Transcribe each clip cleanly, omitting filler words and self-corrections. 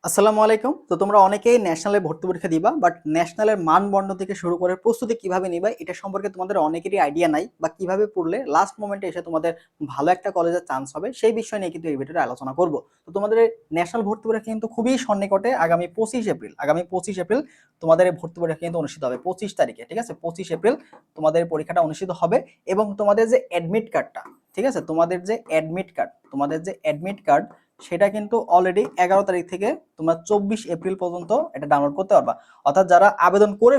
আসসালামু আলাইকুম। তো তোমরা অনেকেই ন্যাশনালে ভর্তি পরীক্ষা দিবা, বাট ন্যাশনালের মানদণ্ড থেকে শুরু করে প্রস্তুতি কিভাবে নিবা এটা সম্পর্কে তোমাদের অনেকেরই আইডিয়া নাই, বা কিভাবে পড়লে লাস্ট মোমেন্টে এসে তোমাদের ভালো একটা কলেজের চান্স হবে সেই বিষয় নিয়ে কিন্তু এই ভিডিওতে আলোচনা করব। তো তোমাদের ন্যাশনাল ভর্তি পরীক্ষা কিন্তু খুবই সন্নিকটে, আগামী 25 এপ্রিল তোমাদের এই ভর্তি পরীক্ষা কিন্তু অনুষ্ঠিত হবে 25 তারিখে। ঠিক আছে, 25 এপ্রিল তোমাদের পরীক্ষাটা অনুষ্ঠিত হবে। এবং তোমাদের যে অ্যাডমিট কার্ডটা, ঠিক আছে, তোমাদের যে অ্যাডমিট কার্ড সেটা কিন্তু অলরেডি 11 তারিখ থেকে তোমরা 24 এপ্রিল পর্যন্ত এটা ডাউনলোড করতে পারবা। অর্থাৎ যারা আবেদন করে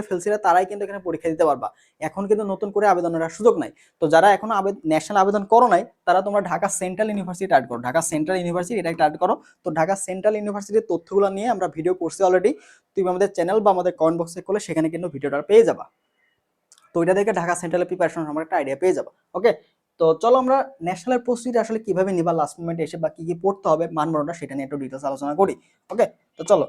ফেলছিলা তারাই কিন্তু এখানে পরীক্ষা দিতে পারবা। এখন কিন্তু নতুন করে আবেদনের সুযোগ নাই। তো যারা এখনো ন্যাশনাল আবেদন করো নাই তারা তোমরা ঢাকা সেন্ট্রাল ইউনিভার্সিটি টার্গেট করো, ঢাকা সেন্ট্রাল ইউনিভার্সিটি এটা টার্গেট করো। তো ঢাকা সেন্ট্রাল ইউনিভার্সিটির তথ্যগুলো নিয়ে আমরা ভিডিও করছি অলরেডি। তুমি আমাদের চ্যানেল বা আমাদের কমেন্ট বক্সে করলে সেখানে কিন্তু ভিডিওটা পেয়ে যাবা। তো এটা দেখে ঢাকা সেন্ট্রালের প্রিপারেশন আমার একটা আইডিয়া পেয়ে যাবো। ওকে, তো চলো আমরা ন্যাশনালের প্রস্তুতি আসলে কিভাবে নিবা লাস্ট মোমেন্টে এসে, বা কি কি পড়তে হবে মানবন্ধনটা সেটা নিয়ে একটু ডিটেলস আলোচনা করি। ওকে, তো চলো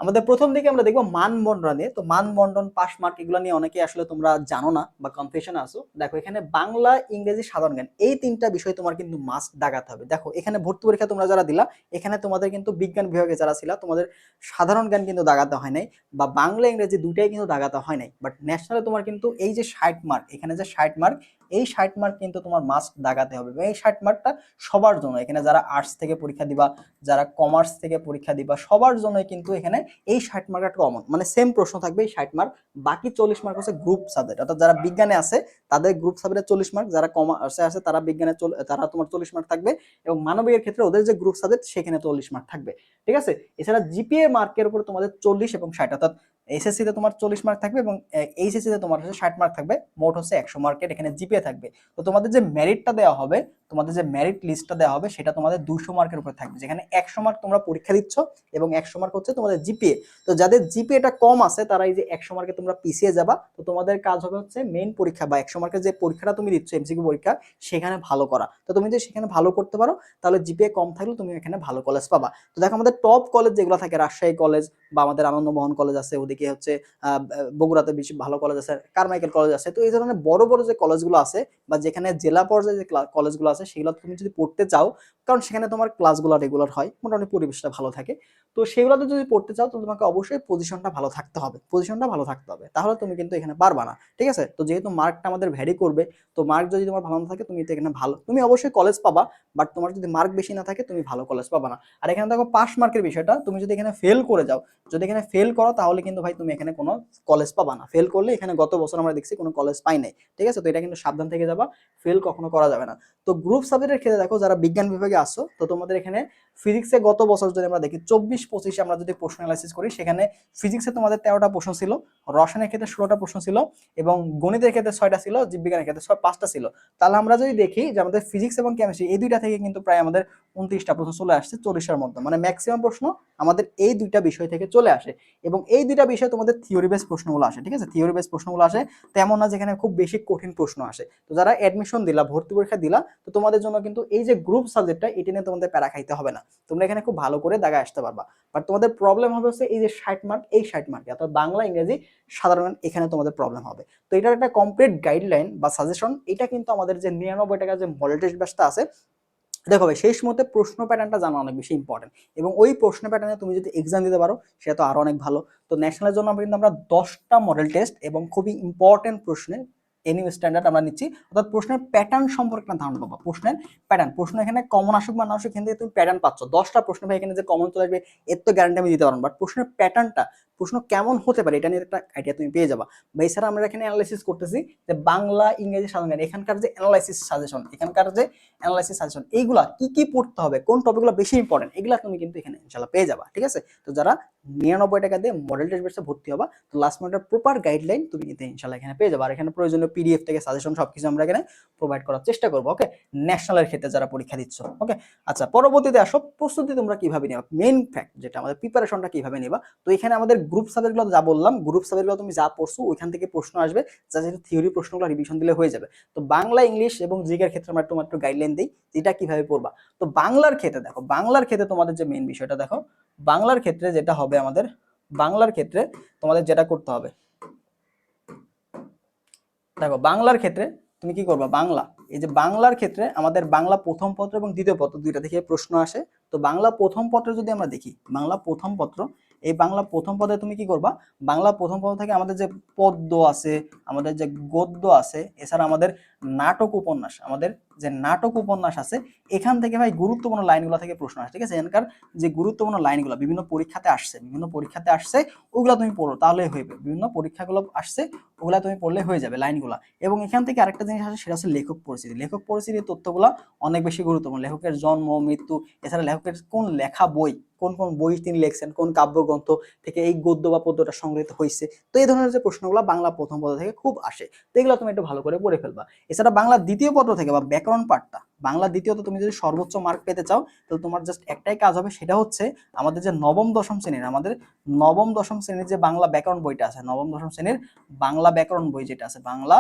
আমাদের প্রথম দিকে আমরা দেখবো মানবন্টন নিয়ে। তো মানবন্টন, পাস মার্ক, এগুলো নিয়ে অনেকে আসলে তোমরা জানো না বা কনফিউশন আছো। দেখো এখানে বাংলা, ইংরেজি, সাধারণ জ্ঞান এই তিনটা বিষয় তোমার কিন্তু মাস্ট দাগাতে হবে। দেখো এখানে ভর্তি পরীক্ষা তোমরা যারা দিলা, এখানে তোমাদের কিন্তু বিজ্ঞান বিভাগে যারা ছিল তোমাদের সাধারণ জ্ঞান কিন্তু দাগাতে হয় নাই, বা বাংলা ইংরেজি দুইটাই কিন্তু দাগাতে হয় নাই। বাট ন্যাশনালে তোমার কিন্তু এই যে 60 মার্ক, এখানে যে 60 মার্ক, এই 60 মার্ক কিন্তু তোমার মাস্ট দাগাতে হবে। এবং এই 60 মার্কটা সবার জন্য, এখানে যারা আর্টস থেকে পরীক্ষা দিবা, যারা কমার্স থেকে পরীক্ষা দিবা, সবার জন্যই কিন্তু এখানে এই 60 মার্ক একটা কমন, মানে সেম প্রশ্ন থাকবে এই 60 মার্ক। বাকি 40 মার্ক হচ্ছে গ্রুপ সাবজেক্ট, অর্থাৎ যারা বিজ্ঞানে আছে তাদের গ্রুপ সাবজেক্টে 40 মার্ক, যারা কমার্সে আছে তারা বিজ্ঞানে তারা তোমার 40 মার্ক থাকবে। এবং মানবিকের ক্ষেত্রে ওদের যে গ্রুপ সাবজেক্ট সেখানে 40 মার্ক থাকবে। ঠিক আছে, এছাড়া জিপিএ মার্কের উপর তোমাদের 40 এবং 60, অর্থাৎ এসএসসি তে তোমার 40 মার্ক থাকবে এবং এইচএসসি তে তোমার হচ্ছে 60 মার্ক থাকবে। মোট হচ্ছে 100 মার্কের এখানে জিপিএ থাকবে। তো তোমাদের যে মেরিটটা দেওয়া হবে, তোমাদের যে মেরিট লিস্টটা দেওয়া হবে সেটা তোমাদের 200 মার্কের উপর থাকবে, যেখানে 100 মার্ক তোমরা পরীক্ষা দিচ্ছ এবং 100 মার্ক হচ্ছে তোমাদের জিপিএ। তো যাদের জিপিএটা কম আছে তারা এই যে 100 মার্কে তোমরা পিছিয়ে যাবা। তো তোমাদের কাজ হবে হচ্ছে মেইন পরীক্ষা বা 100 মার্কের যে পরীক্ষাটা তুমি দিচ্ছ এমসিকিউ পরীক্ষা, সেখানে ভালো করা। তো তুমি যদি সেখানে ভালো করতে পারো তাহলে জিপিএ কম থাকলে তুমি এখানে ভালো কলেজ পাবা। তো দেখো আমাদের টপ কলেজ যেগুলো থাকে, রাজশাহী কলেজ বা আমাদের আনন্দমোহন কলেজ আছে, ওদিকে হচ্ছে বগুড়াতে বেশি ভালো কলেজ আছে, কারমাইকেল কলেজ আছে। তো এই ধরনের বড় বড় যে কলেজগুলো আছে বা যেখানে জেলা পর্যায়ে যে কলেজগুলো আছে সেগুলো তুমি যদি পড়তে চাও, কারণ সেখানে তোমার ক্লাসগুলো রেগুলার হয়, মোটামুটি পরিবেশটা ভালো থাকে। তো সেগুলোতে যদি পড়তে চাও তো তোমাকে অবশ্যই পজিশনটা ভালো থাকতে হবে, তাহলে তুমি কিন্তু এখানে পারবা না। ঠিক আছে, তো যেহেতু মার্কটা আমাদের ভ্যারি করবে, তো মার্ক যদি তোমার ভালো না থাকে তুমি তো এখানে ভালো, তুমি অবশ্যই কলেজ পাবা, বাট তোমার যদি মার্ক বেশি না থাকে তুমি ভালো কলেজ পাবা না। আর এখানে দেখো পাস মার্কের বিষয়টা, তুমি যদি এখানে ফেল করে যাও, যদি এখানে ফেল করো তাহলে কিন্তু ভাই তুমি এখানে কোনো কলেজ পাবা না। ফেল করলে এখানে গত বছর আমরা দেখছি কোনো কলেজ পাই নাই। ঠিক আছে, তো এটা কিন্তু সাবধান থেকে যাবা, ফেল কখনো করা যাবে না। তো গ্রুপ সাবজেক্টের ক্ষেত্রে দেখো যারা বিজ্ঞান বিভাগে আসো, তো তোমাদের এখানে ফিজিক্সে গত বছর যদি আমরা দেখি 24-25 আমরা যদি প্রশ্ন অ্যানালাইসিস করি, সেখানে ফিজিক্সে তোমাদের 13টা প্রশ্ন ছিল, রসায়নের ক্ষেত্রে 16টা প্রশ্ন ছিল, এবং গণিতের ক্ষেত্রে 6টা ছিল, জীববিজ্ঞানের ক্ষেত্রে 5টা ছিল। তাহলে আমরা যদি দেখি যে আমাদের ফিজিক্স এবং কেমিস্ট্রি এই দুইটা থেকে কিন্তু প্রায় আমাদের 29টা প্রশ্ন চলে আসছে 40-এর মধ্যে, মানে ম্যাক্সিমাম প্রশ্ন আমাদের এই দুইটা বিষয় থেকে চলে আসে। এবং এই দুইটা বিষয় তোমাদের থিওরি বেস প্রশ্নগুলো আসে। ঠিক আছে, থিওরি বেস প্রশ্নগুলো আসে, তেমন না যেখানে খুব বেশি কঠিন প্রশ্ন আসে। তো যারা অ্যাডমিশন দিলা, ভর্তি পরীক্ষা দিলা, তো তোমাদের জন্য কিন্তু এই যে গ্রুপ সাবজেক্টটা এটা নিয়ে তোমাদের প্যারা খাইতে হবে না, তোমরা এখানে খুব ভালো করে দাগায় আসতে পারবা। বাট তোমাদের প্রবলেম হবে হচ্ছে এই যে 60 মার্ক, এই 60 মার্কে, অর্থাৎ বাংলা, ইংরেজি, সাধারণ, এখানে তোমাদের প্রবলেম হবে। তো এটার একটা কমপ্লিট গাইডলাইন বা সাজেশন, এটা কিন্তু আমাদের যে 99 টাকা যে মডেল টেস্ট ব্যাচটা আছে, দেখো ভাই সেই সময়তে প্রশ্ন প্যাটার্নটা জানা অনেক বেশি ইম্পর্টেন্ট। এবং ওই প্রশ্ন প্যাটার্নে তুমি যদি এক্সাম দিতে পারো সেটা তো আরো অনেক ভালো। তো ন্যাশনালের জন্য কিন্তু আমরা 10টা মডেল টেস্ট এবং খুবই ইম্পর্টেন্ট প্রশ্নে এনিউ স্ট্যান্ডার্ড আমরা নিচ্ছি, অর্থাৎ প্রশ্নের প্যাটার্ন সম্পর্কে একটা ধারণা পাবো। প্রশ্ন এখানে কমন আসুক বা না আসুক, এখান থেকে তুমি প্যাটার্ন পাচ্ছ। 10টা প্রশ্ন ভাই এখানে যে কমন চলে আসবে এর তো গ্যারান্টি আমি দিতে পারবো, বাট প্রশ্নের প্যাটার্নটা, প্রশ্ন কেমন হতে পারে এটা নিয়ে একটা আইডিয়া তুমি পেয়ে যাবা। বা এছাড়া আমরা এখানে অ্যানালাইসিস করতেছি যে বাংলা, ইংরেজি, সাধারণ জ্ঞান, এখানকার যে সাজেশন এইগুলা কি কি পড়তে হবে, কোন টপিকগুলো বেশি ইম্পর্টেন্ট, এগুলা তুমি কিন্তু এখানে ইনশাআল্লাহ পেয়ে যাবা। ঠিক আছে, তো যারা 99 টাকা দিয়ে মডেল টেস্ট বেসে ভর্তি হবা, তো লাস্ট মিনিটের প্রপার গাইডলাইন তুমি কিন্তু ইনশাআল্লাহ এখানে পেয়ে যাবা। আর এখানে প্রয়োজনীয় পিডিএফ থেকে সাজেশন সবকিছু আমরা এখানে প্রোভাইড করার চেষ্টা করবো। ওকে, ন্যাশনালের ক্ষেত্রে যারা পরীক্ষা দিচ্ছ। ওকে, আচ্ছা পরবর্তীতে আসো প্রস্তুতি তোমরা কিভাবে নেবা, মেইন ফ্যাক্ট যেটা আমাদের প্রিপারেশনটা কিভাবে নেবা। তো এখানে আমাদের গ্রুপ সাবজেক্টগুলো যা বললাম, গ্রুপ সাবজেক্টগুলো তুমি যা পড়ছো ওইখান থেকে প্রশ্ন আসবে, যা যেহেতু থিওরি প্রশ্নগুলো রিভিশন দিলে হয়ে যাবে। তো বাংলা, ইংলিশ এবং জিকের ক্ষেত্রে আমরা একটু মাত্র গাইডলাইন দিই যেটা কিভাবে পড়বা। তো বাংলার ক্ষেত্রে দেখো, বাংলার ক্ষেত্রে তোমাদের যে মেইন বিষয়টা দেখো, বাংলার ক্ষেত্রে যেটা হবে আমাদের, বাংলার ক্ষেত্রে তোমাদের যেটা করতে হবে, দেখো বাংলার ক্ষেত্রে তুমি কি করবা, বাংলা, এই যে বাংলার ক্ষেত্রে আমাদের বাংলা প্রথম পত্র এবং দ্বিতীয় পত্র দুইটা থেকে প্রশ্ন আসে। তো বাংলা প্রথম পত্র যদি আমরা দেখি, বাংলা প্রথম পত্র, এই বাংলা প্রথম পত্রে তুমি কি করবা, বাংলা প্রথম পত্র থেকে আমাদের যে পদ্য আছে, আমাদের যে গদ্য আছে, এছাড়া আমাদের নাটক উপন্যাস, আমাদের যে নাটক উপন্যাস আছে, এখান থেকে ভাই গুরুত্বপূর্ণ লাইনগুলো থেকে প্রশ্ন আসে। ঠিক আছে, এখানকার যে গুরুত্বপূর্ণ লাইনগুলো বিভিন্ন পরীক্ষাতে আসছে, ওগুলা তুমি পড়ো তাহলে হইবে। বিভিন্ন পরীক্ষাগুলো আসছে, ওগুলা তুমি পড়লে হয়ে যাবে লাইনগুলা। এবং এখান থেকে আরেকটা জিনিস আসে, সেটা হচ্ছে লেখক পরিচিতি। লেখক পরিচিতির তথ্যগুলো অনেক বেশি গুরুত্বপূর্ণ। লেখকের জন্ম, মৃত্যু, এছাড়া লেখকের কোন লেখা বই, কোন কোন বই তিনি লিখছেন, কোন কাব্যগ্রন্থ থেকে এই গদ্য বা পদ্যটা সংগৃহীত হয়েছে। তো এই ধরনের যে প্রশ্নগুলো বাংলা প্রথম পত্র থেকে খুব আসে, তো এগুলো তুমি একটু ভালো করে পড়ে ফেলবা। এছাড়া বাংলা দ্বিতীয় পত্র থেকে বা ব্যাকরণ পাঠটা, বাংলা দ্বিতীয়ত তুমি যদি সর্বোচ্চ মার্ক পেতে চাও, তাহলে তোমার জাস্ট একটাই কাজ হবে, সেটা হচ্ছে আমাদের যে নবম দশম শ্রেণীর, আমাদের নবম দশম শ্রেণীর যে বাংলা ব্যাকরণ বইটা আছে, নবম দশম শ্রেণীর বাংলা ব্যাকরণ বই যেটা আছে, বাংলা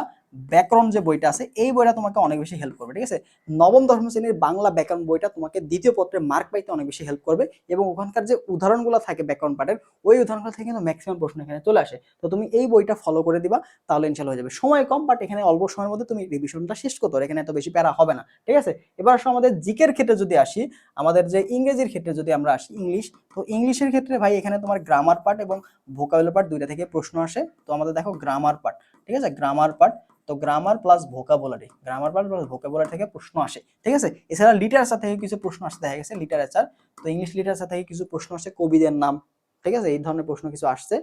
ব্যাকরণ যে বইটা আছে, এই বইটা তোমাকে অনেক বেশি হেল্প করবে। ঠিক আছে, নবম দশম শ্রেণীর বাংলা ব্যাকরণ বইটা তোমাকে দ্বিতীয় পত্রে মার্ক পাইতে অনেক বেশি হেল্প করবে। এবং ওখানকার যে উদাহরণগুলো থাকে ব্যাকরণ পাঠের, ওই উদাহরণগুলো থেকে কিন্তু ম্যাক্সিমাম প্রশ্ন এখানে চলে আসে। তো তুমি এই বইটা ফলো করে দিবা, তাহলে ইনশাল্লাহ হয়ে যাবে। সময় কম, বাট এখানে অল্প সময়ের মধ্যে তুমি রিভিশনটা শেষ করতে পারো, এখানে এত বেশি প্যারা হবে না। ঠিক আছে, এবার আসলে আমাদের জিকের ক্ষেত্রে যদি আসি, আমাদের যে ইংরেজির ক্ষেত্রে যদি আমরা আসি, ইংলিশ, তো ইংলিশের ক্ষেত্রে ভাই এখানে তোমার গ্রামার পার্ট এবং ভোকাবুলারি পার্ট দুইটা থেকে প্রশ্ন আসে। তো আমাদের দেখো গ্রামার পার্ট, ঠিক আছে, গ্রামার পার্ট, তো grammar plus vocabulary, grammar part plus vocabulary থেকে প্রশ্ন আসে। ঠিক আছে, এছাড়া লিটারেচার থেকে কিছু প্রশ্ন আসতে দেখা গেছে, লিটারেচার, তো ইংলিশ লিটারেচার থেকে কিছু প্রশ্ন আসে, কবিদের নাম, ঠিক আছে, এই ধরনের প্রশ্ন কিছু আসছে।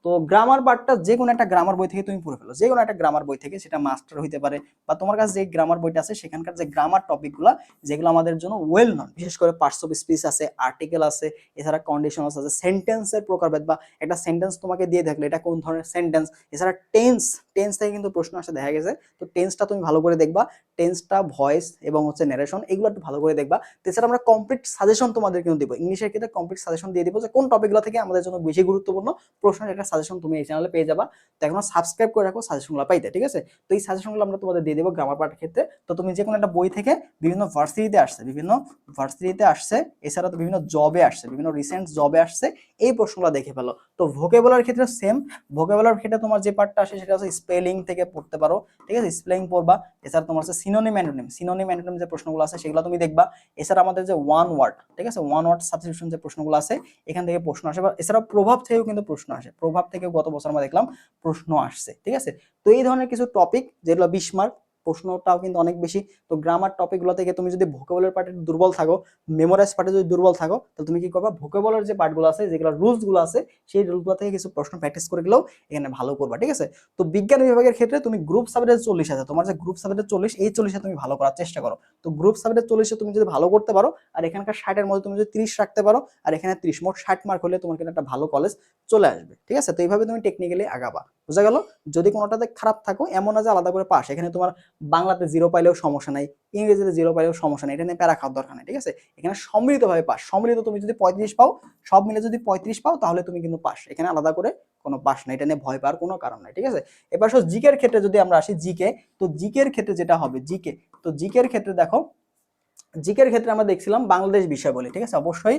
তো গ্রামার পার্টটা যে কোনো একটা গ্রামার বই থেকে তুমি পড়ে ফেলো, যে কোনো একটা গ্রামার বই থেকে, সেটা মাস্টার হইতে পারে, বা তোমার কাছে যে গ্রামার বইটা আছে সেখানকার যে গ্রামার টপিকগুলো যেগুলো আমাদের জন্য ওয়েল নন, বিশেষ করে পার্টস অফ স্পিচ আছে, আর্টিকেল আছে, এছাড়া কন্ডিশনালস আছে, সেন্টেন্সের প্রকারভেদ, বা একটা সেন্টেন্স তোমাকে দিয়ে থাকলে এটা কোন ধরনের সেন্টেন্স, এছাড়া টেন্স, টেন্স থেকে কিন্তু প্রশ্ন আসে দেখা গেছে। তো টেন্সটা তুমি ভালো করে দেখবা, টেন্সটা, ভয়েস এবং হচ্ছে ন্যারেশন, এগুলো একটু ভালো করে দেখবা। এছাড়া আমরা কমপ্লিট সাজেশন তোমাদের কিন্তু দিব, ইংলিশের ক্ষেত্রে কমপ্লিট সাজেশন দিয়ে দিব, যে কোন টপিকগুলো থেকে আমাদের জন্য বেশি গুরুত্বপূর্ণ প্রশ্ন, একটা সাজেশন তুমি এই চ্যানেলে পেয়ে যাবা। তো এখনো সাবস্ক্রাইব করে রাখো সাজেশনগুলো পাইতে। ঠিক আছে, তো এই সাজেশনগুলো আমরা তোমাদের দিয়ে দেবো গ্রামার পার্টের ক্ষেত্রে। তো তুমি যে কোনো একটা বই থেকে, বিভিন্ন ভার্সিটিতে আসছে, বিভিন্ন ভার্সিটিতে আসছে, এছাড়া তো বিভিন্ন জবে আসছে, বিভিন্ন রিসেন্ট জবে আসছে, এই প্রশ্নগুলো দেখে ফেলো। তো ভোকাবুলারির ক্ষেত্রে সেম, ভোকাবুলারির ক্ষেত্রে তোমার যে পার্টটা আসে সেটা হচ্ছে স্পেলিং থেকে পড়তে পারো। ঠিক আছে, স্পেলিং পড়বা। এছাড়া তোমার হচ্ছে সিনোনিম অ্যান্টোনিম, সিনোনিম অ্যান্টোনিম যে প্রশ্নগুলো আছে সেগুলো তুমি দেখবা। এছাড়া আমাদের যে ওয়ান ওয়ার্ড, ঠিক আছে, ওয়ান ওয়ার্ড সাবস্টিটিউশন যে প্রশ্নগুলো আছে, এখান থেকে প্রশ্ন আসে। বা এছাড়া প্রভাব থেকেও কিন্তু প্রশ্ন আসে, প্রভাব থেকে গত বছর আমরা দেখলাম প্রশ্ন আসছে। ঠিক আছে, তো এই ধরনের কিছু টপিক যেগুলো 20 মার্ক, প্রশ্নটাও কিন্তু অনেক বেশি। তো গ্রামার টপিকগুলো থেকে তুমি যদি ভোকাবুলারি পার্টে দুর্বল থাকো, মেমোরাইজ পার্টে যদি দুর্বল থাকো, তাহলে তুমি কি করবা, ভোকাবুলারি যে পার্টগুলো আছে, যেগুলো রুলসগুলো আছে, সেই রুলসগুলো থেকে কিছু প্রশ্ন প্র্যাকটিস করে গেলেও এখানে ভালো করবা। ঠিক আছে, তো বিজ্ঞান বিভাগের ক্ষেত্রে তুমি গ্রুপ সাবজেক্টে 40 আছে, তোমার যে গ্রুপ সাবজেক্টে 40, এই 40 তুমি ভালো করার চেষ্টা করো। তো গ্রুপ সাবজেক্টে 40 তুমি যদি ভালো করতে পারো, আর এখানকার 60-এর মধ্যে তুমি যদি 30 রাখতে পারো, আর এখানে 30, মোট 60 মার্ক হলে তোমার কিন্তু একটা ভালো কলেজ চলে আসবে। ঠিক আছে, তো এইভাবে তুমি টেকনিক্যালি আগাবা। বুঝা গেল? যদি কোনোটাতে খারাপ থাকো, এমন না যে আলাদা করে পাস, এখানে তোমার বাংলাতে 0 পাইলেও সমস্যা নাই, ইংরেজিতে 0 পাইলেও সমস্যা নাই, এটা নিয়ে প্যারা খাওয়ার দরকার নেই। ঠিক আছে, এখানে সম্মিলিতভাবে পাস, সম্মিলিত তুমি যদি 35 পাও, সব মিলে যদি 35 পাও, তাহলে তুমি কিন্তু পাস, এখানে আলাদা করে কোনো পাস নাই, এটা নিয়ে ভয় পাওয়ার কোনো কারণ নাই। ঠিক আছে, এবার জিকের ক্ষেত্রে যদি আমরা আসি, জিকে, তো জিকের ক্ষেত্রে যেটা হবে, জিকে, তো জিকের ক্ষেত্রে দেখো, জিকের ক্ষেত্রে আমরা দেখছিলাম বাংলাদেশ বিষয়াবলী। ঠিক আছে, অবশ্যই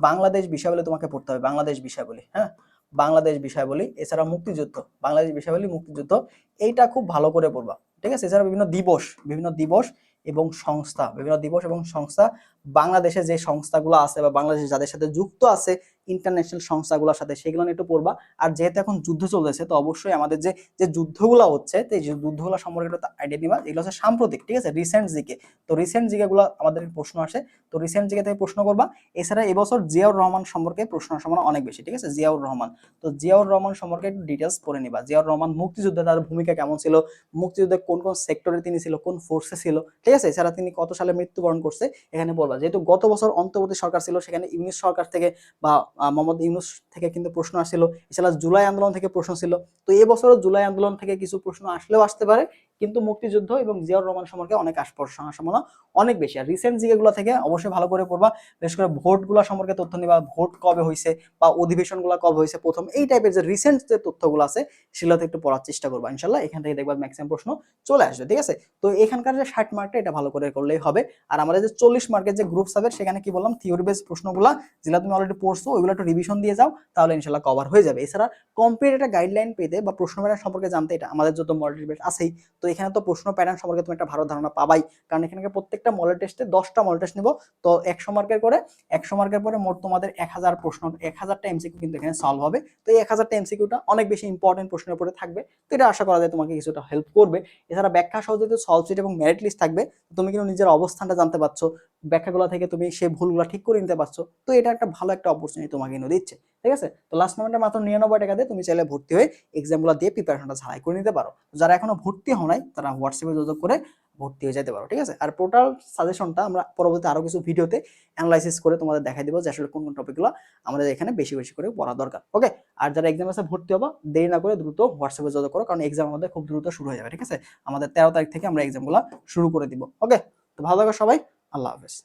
বাংলাদেশ বিষয়াবলী তোমাকে পড়তে হবে, বাংলাদেশ বিষয়াবলী, হ্যাঁ, বাংলাদেশ বিষয়াবলী। এছাড়া মুক্তিযুদ্ধ, বাংলাদেশ বিষয়াবলী, মুক্তিযুদ্ধ, এইটা খুব ভালো করে পড়বা। ঠিক আছে, এছাড়া বিভিন্ন দিবস, বিভিন্ন দিবস এবং সংস্থা, বিভিন্ন দিবস এবং সংস্থা, বাংলাদেশে যে সংস্থাগুলো আছে বা বাংলাদেশ যাদের সাথে যুক্ত আছে ইন্টারন্যাশনাল সংস্থাগুলোর সাথে, সেগুলো নিয়ে একটু পড়বা। আর যেহেতু এখন যুদ্ধ চলতেছে, তো অবশ্যই আমাদের যে যে যুদ্ধগুলো হচ্ছে, তো এই যুদ্ধগুলো সম্পর্কে একটু আইডিয়া নিবা, এগুলো হচ্ছে সাম্প্রতিক। ঠিক আছে, রিসেন্ট জিকে, তো রিসেন্ট জিকেগুলো আমাদের প্রশ্ন আসে, তো রিসেন্ট জিকে থেকে প্রশ্ন করবা। এছাড়া এবছর জিয়াউর রহমান সম্পর্কে প্রশ্ন আসার সম্ভাবনা অনেক বেশি। ঠিক আছে, জিয়াউর রহমান, তো জিয়াউর রহমান সম্পর্কে একটু ডিটেলস পড়ে নিবা। জিয়াউর রহমান মুক্তিযুদ্ধে তার ভূমিকা কেমন ছিল, মুক্তিযুদ্ধে কোন কোন সেক্টরে তিনি ছিল, কোন ফোর্সে ছিল। ঠিক আছে, এছাড়া তিনি কত সালে মৃত্যুবরণ করছে, এখানে বলবা। যেহেতু গত বছর অন্তর্বর্তী সরকার ছিল, সেখানে ইউনিস সরকার থেকে বা মোহাম্মদ ইউনুস থেকে কিন্তু প্রশ্ন আসছিল। এছাড়া জুলাই আন্দোলন থেকে প্রশ্ন ছিল। তো এবছরও জুলাই আন্দোলন থেকে কিছু প্রশ্ন আসলেও আসতে পারে, কিন্তু মুক্তিযুদ্ধ এবং জিয়াউর রহমান সম্পর্কে অনেক প্রশ্ন আসার সম্ভাবনা অনেক বেশি। আর রিসেন্ট জিকেগুলো থেকে অবশ্যই ভালো করে পড়বা, বিশেষ করে ভোটগুলো সম্পর্কে তথ্য নিবা, ভোট কবে হয়েছে বা অধিবেশনগুলো কবে হয়েছে প্রথম, এই টাইপের যে রিসেন্ট যে তথ্যগুলো আছে সেগুলোতে একটু পড়ার চেষ্টা করবা। ইনশাল্লাহ এখান থেকে দেখবা ম্যাক্সিমাম প্রশ্ন চলে আসবে। ঠিক আছে, তো এখানকার যে 60 মার্কটা, এটা ভালো করে করলেই হবে। আর আমাদের যে 40 মার্কের যে গ্রুপ সাবজেক্ট, সেখানে কি বললাম, থিওরি বেস প্রশ্নগুলো যেগুলো তুমি অলরেডি পড়ছো, ওইগুলো একটু রিভিশন দিয়ে যাও, তাহলে ইনশাল্লাহ কভার হয়ে যাবে। এছাড়া কমপ্লিট একটা গাইডলাইন পেতে বা প্রশ্ন ব্যাংক সম্পর্কে জানতে, এটা আমাদের যত মডেল বেস আছেই, তো এখানে তো প্রশ্ন প্যাটার্ন সম্পর্কে তুমি একটা ভালো ধারণা পাবাই, কারণ এখানে প্রত্যেকটা মডেল টেস্টে 10টা মডেল টেস্ট নিব। তো 100 মার্কের করে, 100 মার্কের পরে মোট তোমাদের 1000 প্রশ্ন, 1000টা এমসিকিউ কিন্তু এখানে সলভ হবে। তো এই 1000টা এমসিকিউটা অনেক বেশি ইম্পর্টেন্ট প্রশ্নের উপরে থাকবে, তো এটা আশা করা যায় তোমাকে কিছুটা হেল্প করবে। এছাড়া ব্যাখ্যা সহ যেহেতু সলভ শিট এবং মেরিট লিস্ট থাকবে, তুমি কিন্তু নিজের অবস্থানটা জানতে পারছো, ব্যাখ্যাগুলো থেকে তুমি সেই ভুলগুলো ঠিক করে নিতে পারছো। তো এটা একটা ভালো একটা অপরচুনিটি তোমাকে কিন্তু দিচ্ছে, ঠিক আছে। তো লাস্ট মোমেন্টে মাত্র 99 টাকা দিয়ে তুমি চাইলে ভর্তি হয়ে এক্সামগুলো দিয়ে প্রিপারেশনটা ঝালাই করে নিতে পারো। যারা এখনো ভর্তি হও নাই তারা হোয়াটসঅ্যাপে যোগাযোগ করে ভর্তি হয়ে যেতে পারো, ঠিক আছে। আর টোটাল সাজেশনটা আমরা পরবর্তী আরো কিছু ভিডিওতে অ্যানালাইসিস করে তোমাদের দেখাই দিব যে আসলে কোন কোন টপিকগুলো আমাদের এখানে বেশি বেশি করে পড়া দরকার। ওকে, আর যারা এক্সাম আছে ভর্তি হবা, দেরি না করে দ্রুত হোয়াটসঅ্যাপে যোগাযোগ করো, কারণ এক্সাম আমাদের খুব দ্রুত শুরু হয়ে যাবে, ঠিক আছে। আমাদের 13 তারিখ থেকে আমরা এক্সামগুলো শুরু করে দিব। ওকে, তো ভালো থাকো সবাই, আল্লাহ হাফেজ।